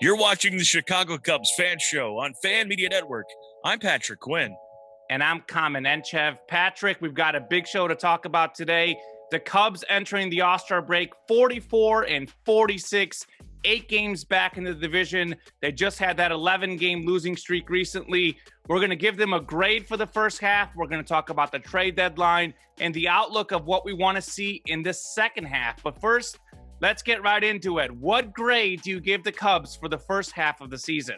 You're watching the Chicago Cubs Fan Show on Fan Media Network. I'm Patrick Quinn. And I'm Kamen Enchev. Patrick, we've got a big show to talk about today. The Cubs entering the All-Star break 44-46, 8 games back in the division. They just had that 11-game losing streak recently. We're going to give them a grade for the first half. We're going to talk about the trade deadline and the outlook of what we want to see in the second half. But first, let's get right into it. What grade do you give the Cubs for the first half of the season?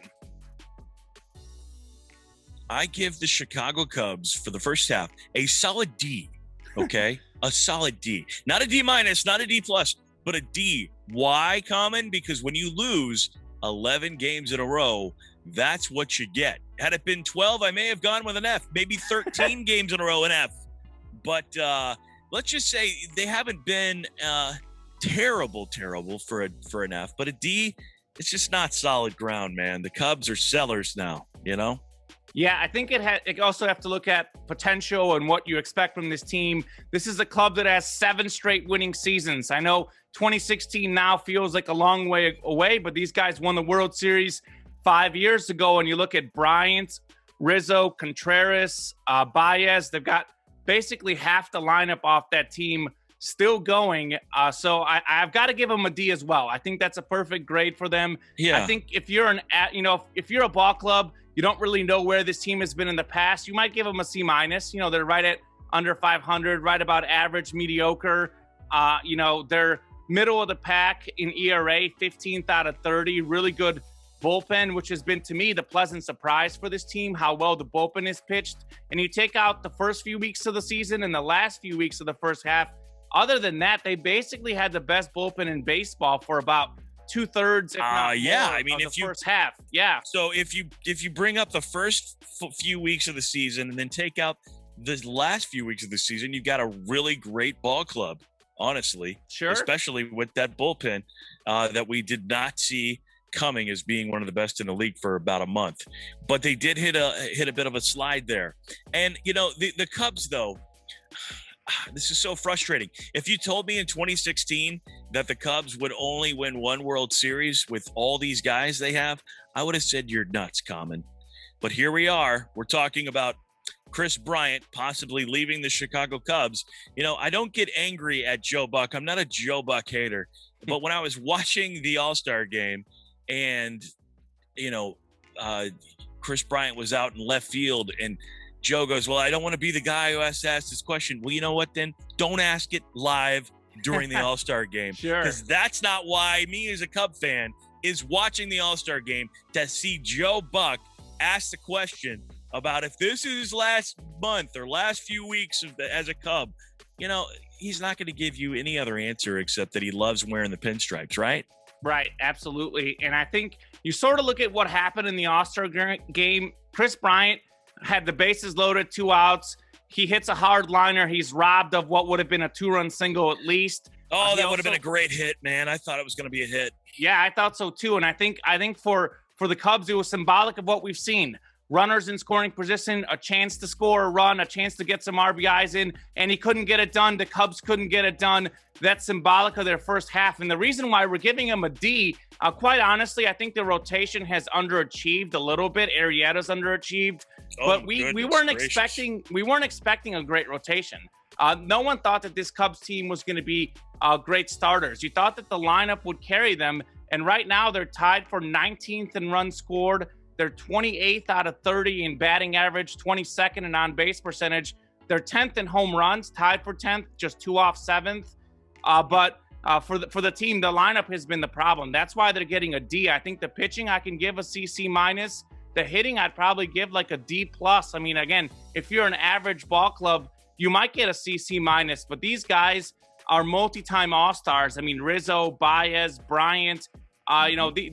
I give the Chicago Cubs for the first half a solid D, okay? A solid D. Not a D minus, not a D plus, but a D. Why, Common? Because when you lose 11 games in a row, that's what you get. Had it been 12, I may have gone with an F, maybe 13 games in a row, an F. But let's just say they haven't been terrible for an F, but a D, it's just not solid ground, man. The Cubs are sellers now, you know? Yeah, I think it also have to look at potential and what you expect from this team. This is a club that has 7 straight winning seasons. I know 2016 now feels like a long way away, but these guys won the World Series 5 years ago. And you look at Bryant, Rizzo, Contreras, Baez, they've got basically half the lineup off that team still going. So I've got to give them a D as well. I think that's a perfect grade for them. Yeah. I think if you're if you're a ball club, you don't really know where this team has been in the past, you might give them a C minus. You know, they're right at under 500, right about average, mediocre. They're middle of the pack in ERA, 15th out of 30, really good bullpen, which has been, to me, the pleasant surprise for this team, how well the bullpen is pitched. And you take out the first few weeks of the season and the last few weeks of the first half. Other than that, they basically had the best bullpen in baseball for about 2/3, if not yeah, more, I mean, of the first half. Yeah. So if you bring up the first few weeks of the season and then take out the last few weeks of the season, you've got a really great ball club, honestly. Sure. Especially with that bullpen that we did not see coming as being one of the best in the league for about a month. But they did hit a bit of a slide there. And, you know, the Cubs, though, this is so frustrating. If you told me in 2016 that the Cubs would only win one World Series with all these guys they have, I would have said you're nuts, Common. But here we are. We're talking about Chris Bryant possibly leaving the Chicago Cubs. You know, I don't get angry at Joe Buck. I'm not a Joe Buck hater. But when I was watching the All-Star game and, Chris Bryant was out in left field and Joe goes, well, I don't want to be the guy who has to ask this question. Well, you know what, then? Don't ask it live during the All-Star game. Sure. Because that's not why me as a Cub fan is watching the All-Star game, to see Joe Buck ask the question about if this is his last month or last few weeks as a Cub. You know, he's not going to give you any other answer except that he loves wearing the pinstripes, right? Right, absolutely. And I think you sort of look at what happened in the All-Star game. Chris Bryant had the bases loaded, 2 outs. He hits a hard liner. He's robbed of what would have been a 2-run single at least. Oh, that would have been a great hit, man. I thought it was going to be a hit. Yeah, I thought so too. And I think for the Cubs, it was symbolic of what we've seen. Runners in scoring position, a chance to score a run, a chance to get some RBIs in, and he couldn't get it done. The Cubs couldn't get it done. That's symbolic of their first half. And the reason why we're giving him a D, quite honestly, I think the rotation has underachieved a little bit. Arrieta's underachieved. But we weren't expecting a great rotation. No one thought that this Cubs team was going to be great starters. You thought that the lineup would carry them, and right now they're tied for 19th in runs scored. They're 28th out of 30 in batting average, 22nd in on-base percentage. They're 10th in home runs, tied for 10th, just 2 off 7th. But for the team, the lineup has been the problem. That's why they're getting a D. I think the pitching I can give a C minus. The hitting I'd probably give like a D plus. I mean, again, if you're an average ball club, you might get a C minus. But these guys are multi-time All-Stars. I mean, Rizzo, Baez, Bryant.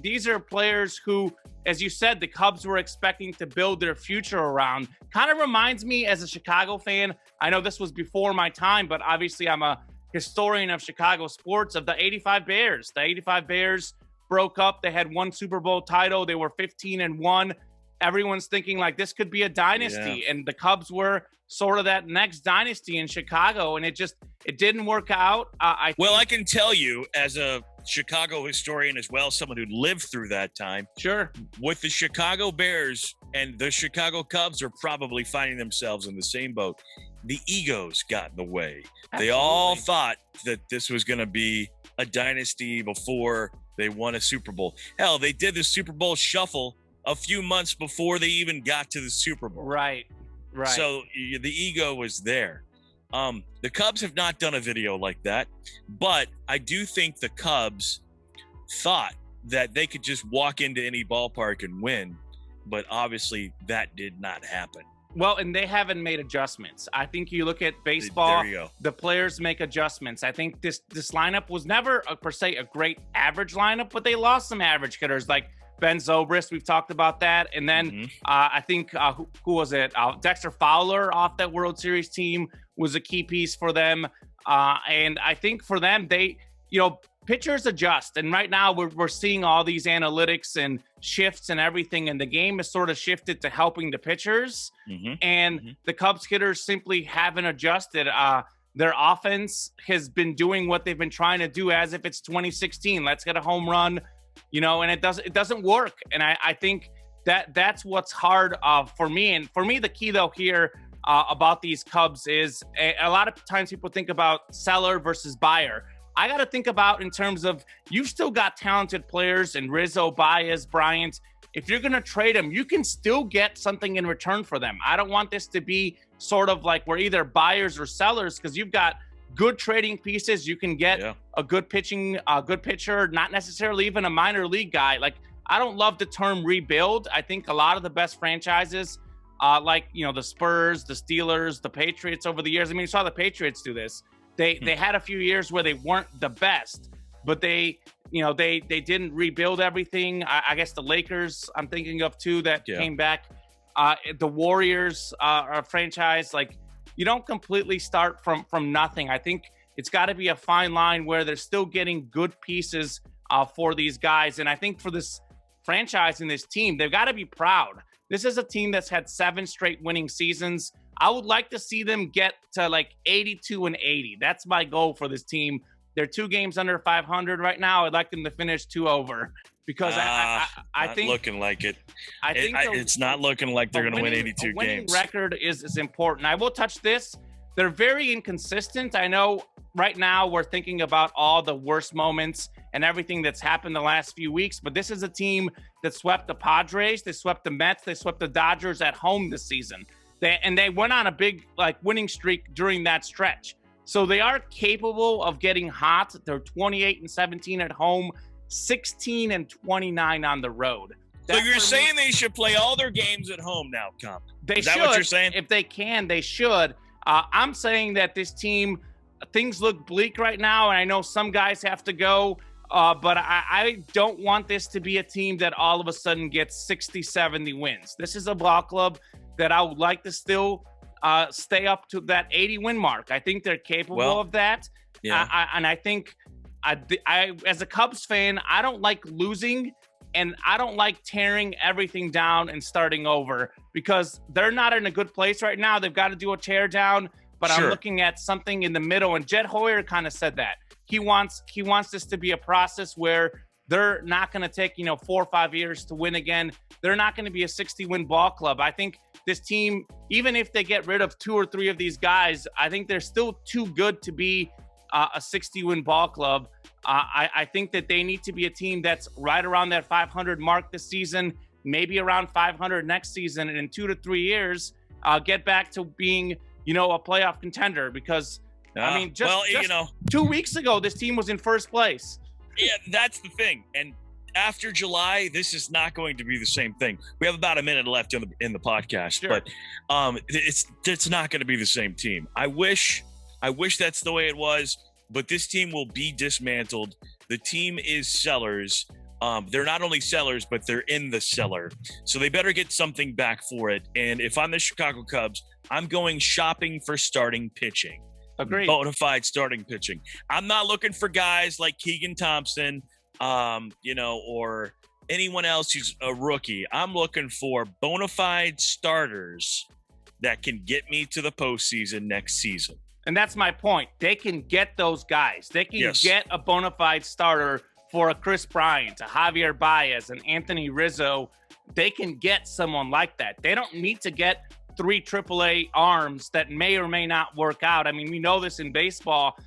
These are players who, as you said, the Cubs were expecting to build their future around. Kind of reminds me, as a Chicago fan, I know this was before my time, but obviously I'm a historian of Chicago sports, of the 85 Bears. The 85 Bears broke up. They had 1 Super Bowl title. They were 15-1. Everyone's thinking like this could be a dynasty. Yeah. And the Cubs were sort of that next dynasty in Chicago. And it didn't work out. I can tell you, as a Chicago historian as well, someone who lived through that time. Sure. With the Chicago Bears and the Chicago Cubs are probably finding themselves in the same boat. The egos got in the way. Absolutely. They all thought that this was going to be a dynasty before they won a Super Bowl. Hell, they did the Super Bowl shuffle a few months before they even got to the Super Bowl. Right. So the ego was there. The Cubs have not done a video like that, but I do think the Cubs thought that they could just walk into any ballpark and win, but obviously that did not happen. Well, and they haven't made adjustments. I think you look at baseball, There you go. the players make adjustments. I think this lineup was never, per se, a great average lineup, but they lost some average hitters like Ben Zobrist. We've talked about that. And then I think, who was it? Dexter Fowler off that World Series team was a key piece for them. And I think for them, they, pitchers adjust. And right now we're seeing all these analytics and shifts and everything. And the game has sort of shifted to helping the pitchers. And the Cubs hitters simply haven't adjusted. Their offense has been doing what they've been trying to do as if it's 2016. Let's get a home run, and it doesn't work. And I think that's what's hard for me. And for me, the key though here about these Cubs is a lot of times people think about seller versus buyer. I got to think about in terms of you've still got talented players in Rizzo, Baez, Bryant. If you're going to trade them, you can still get something in return for them. I don't want this to be sort of like we're either buyers or sellers because you've got good trading pieces. You can get a good pitcher, not necessarily even a minor league guy. Like, I don't love the term rebuild. I think a lot of the best franchises, like, the Spurs, the Steelers, the Patriots over the years. I mean, you saw the Patriots do this. They had a few years where they weren't the best, but they didn't rebuild everything. I guess the Lakers, I'm thinking of too, that came back. The Warriors are a franchise. Like, you don't completely start from nothing. I think it's got to be a fine line where they're still getting good pieces for these guys. And I think for this franchise and this team, they've got to be proud. This is a team that's had 7 straight winning seasons. I would like to see them get to like 82-80. That's my goal for this team. They're 2 games under 500 right now. I'd like them to finish 2 over because I think looking like it. I think it's not looking like they're going to win 82 a winning games. Record is important. I will touch this. They're very inconsistent. I know right now we're thinking about all the worst moments and everything that's happened the last few weeks, but this is a team that swept the Padres, they swept the Mets, they swept the Dodgers at home this season. They went on a big winning streak during that stretch. So they are capable of getting hot. They're 28-17 at home, 16-29 on the road. So you're saying they should play all their games at home now, Comp? Is that what you're saying? If they can, they should. I'm saying that this team, things look bleak right now, and I know some guys have to go, but I don't want this to be a team that all of a sudden gets 60, 70 wins. This is a ball club that I would like to still stay up to that 80 win mark. I think they're capable of that. Yeah. I think I, as a Cubs fan, I don't like losing and I don't like tearing everything down and starting over because they're not in a good place right now. They've got to do a tear down, but I'm looking at something in the middle. And Jed Hoyer kind of said that he wants this to be a process where they're not going to take, 4 or 5 years to win again. They're not going to be a 60-win ball club. I think this team, even if they get rid of 2 or 3 of these guys, I think they're still too good to be a 60-win ball club. I think that they need to be a team that's right around that 500 mark this season, maybe around 500 next season, and in 2 to 3 years, get back to being, a playoff contender. Because, just 2 weeks ago, this team was in first place. Yeah, that's the thing. And after July, this is not going to be the same thing. We have about a minute left in the podcast, but it's not going to be the same team. I wish that's the way it was, but this team will be dismantled. The team is sellers. They're not only sellers, but they're in the cellar. So they better get something back for it. And if I'm the Chicago Cubs, I'm going shopping for starting pitching. Agreed. Bona fide starting pitching. I'm not looking for guys like Keegan Thompson, or anyone else who's a rookie. I'm looking for bona fide starters that can get me to the postseason next season. And that's my point. They can get those guys. They can get a bona fide starter for a Chris Bryant, a Javier Baez, and Anthony Rizzo, they can get someone like that. They don't need to get 3 AAA arms that may or may not work out. I mean, we know this in baseball.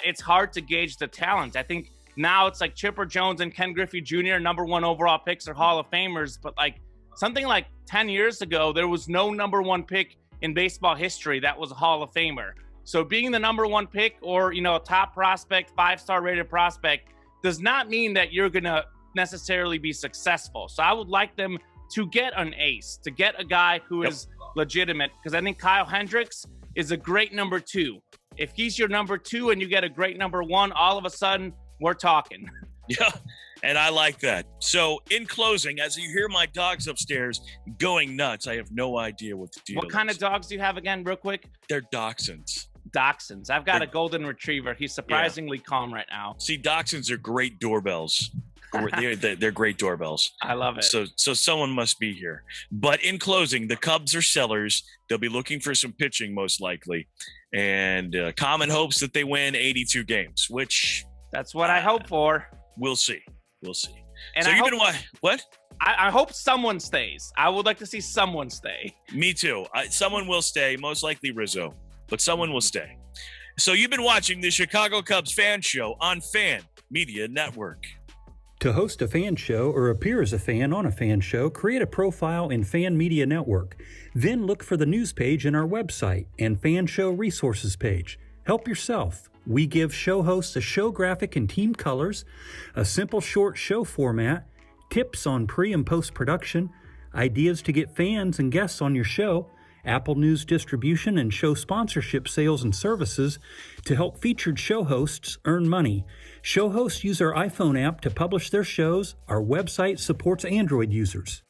It's hard to gauge the talent. I think now it's like Chipper Jones and Ken Griffey Jr., number 1 overall picks, are Hall of Famers. But like something like 10 years ago, there was no number 1 pick in baseball history that was a Hall of Famer. So being the number 1 pick or, a top prospect, 5-star rated prospect does not mean that you're going to necessarily be successful. So I would like them to get an ace, to get a guy who is legitimate, because I think Kyle Hendricks is a great number 2. If he's your number 2 and you get a great number 1, all of a sudden we're talking. Yeah, and I like that. So in closing, as you hear my dogs upstairs going nuts, I have no idea what the deal is. What kind of dogs do you have again, real quick? They're dachshunds. Dachshunds. I've got a golden retriever. He's surprisingly calm right now. See, dachshunds are great doorbells. They're great doorbells. I love it. So someone must be here. But in closing, the Cubs are sellers. They'll be looking for some pitching most likely. And common hopes that they win 82 games, which... That's what I hope for. We'll see. We'll see. And so what? I hope someone stays. I would like to see someone stay. Me too. Someone will stay, most likely Rizzo, but someone will stay. So you've been watching the Chicago Cubs Fan Show on Fan Media Network. To host a fan show or appear as a fan on a fan show, create a profile in Fan Media Network. Then look for the news page in our website and fan show resources page. Help yourself. We give show hosts a show graphic and team colors, a simple short show format, tips on pre- and post-production, ideas to get fans and guests on your show, Apple News distribution and show sponsorship sales and services to help featured show hosts earn money. Show hosts use our iPhone app to publish their shows. Our website supports Android users.